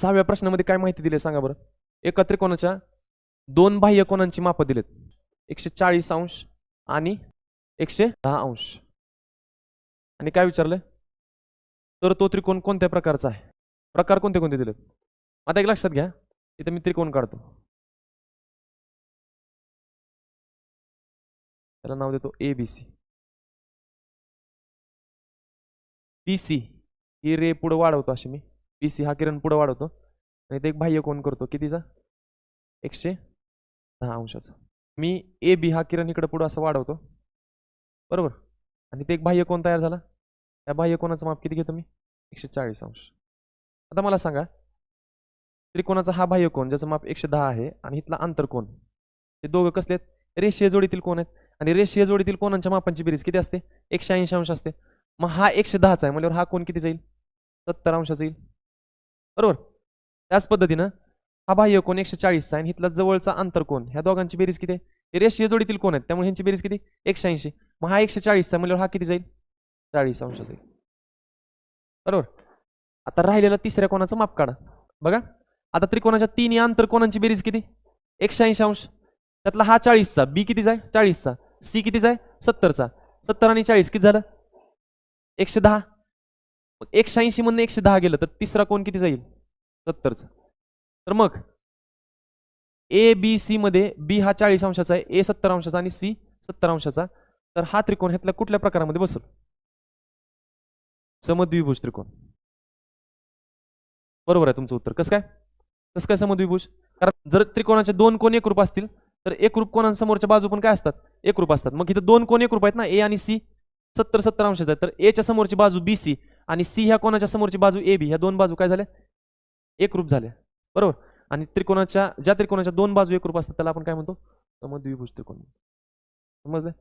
6व्या प्रश्नामध्ये काय माहिती दिली सांगा बरं. एका त्रिकोणाच्या दोन बाह्य कोनांची मापं दिलेत, 140 अंश आणि 110 अंश. आणि काय विचारलंय, तर तो त्रिकोण कोणत्या प्रकारचा आहे. प्रकार कोणते कोणते दिलेत. आता एक लक्षात घ्या, इथे मी त्रिकोण काढतो, त्याला नाव देतो ABC. BC ही रे पुढे वाढवतो, अशी मी BC हा किरण पुढे वाढवतो आणि ते एक बाह्य कोन करतो, कितीचा, 110 अंशाचा. मी AB हा किरण इकडे पुढे असं वाढवतो, बरोबर, आणि ते एक बाह्य कोन तयार झाला. त्या बाह्य कोनाचं माप किती घेतो मी, 140 अंश. आता मला सांगा, त्रिकोणाचा हा बाह्य कोन ज्याचं माप 110 आहे आणि इथला आंतरकोन, हे दोघं कसले आहेत, रेषीय जोडीतील कोन आहेत. आणि रेषीय जोडीतील कोनांच्या मापांची बेरीज किती असते, 180 अंश असते. मग हा 110चा आहे म्हणजे हा कोन किती जाईल, 70 अंशाचा येईल, बरोबर. त्याच पद्धतीनं हा बाह्य कोन 140चा आहे आणि इथला जवळचा आंतरकोन, ह्या दोघांची बेरीज किती आहे, हे रेषीय जोडीतील कोन आहेत त्यामुळे ह्यांची बेरीज किती, 180. मग हा 140चा म्हणजे हा किती जाईल, 40 अंशाचा येईल, बरोबर. आता राहिलेला तिसऱ्या कोनाचं माप काढा. बघा आता त्रिकोणाच्या तिन्ही आंतरकोनांची बेरीज किती, 180 अंश. त्यातला हा 40चा, बी किती जाय 40चा, सी किती जाय 70चा, 70 आणि 40 किती झालं, 110. 180 मधून 110 गेलं तर तिसरा कोन किती जाईल, 70चा. तर मग ABC मध्ये बी हा 40 अंशाचा आहे, ए 70 अंशाचा आणि सी 70 अंशाचा. तर हा त्रिकोण ह्यातल्या कुठल्या प्रकारामध्ये बसेल, समद्विभुज त्रिकोण. बरोबर आहे तुमचं उत्तर. कसं काय समद्विभुज, कारण जर त्रिकोणाचे दोन कोन एकरूप असतील तर एकरूप कोणांसमोरच्या बाजू पण काय असतात, एकरूप असतात. मग इथं दोन कोन एकरूप आहेत ना, ए आणि सी 70-70 अंशाचा आहे, तर ए च्या समोरची बाजू BC आणि सी ह्या कोणाच्या समोरची बाजू AB, ह्या दोन बाजू काय झाल्या, एकरूप झाल्या, बरोबर. आणि ज्या त्रिकोणाच्या दोन बाजू एकरूप असतात त्याला आपण काय म्हणतो, समद्विभुज त्रिकोण. समजलं.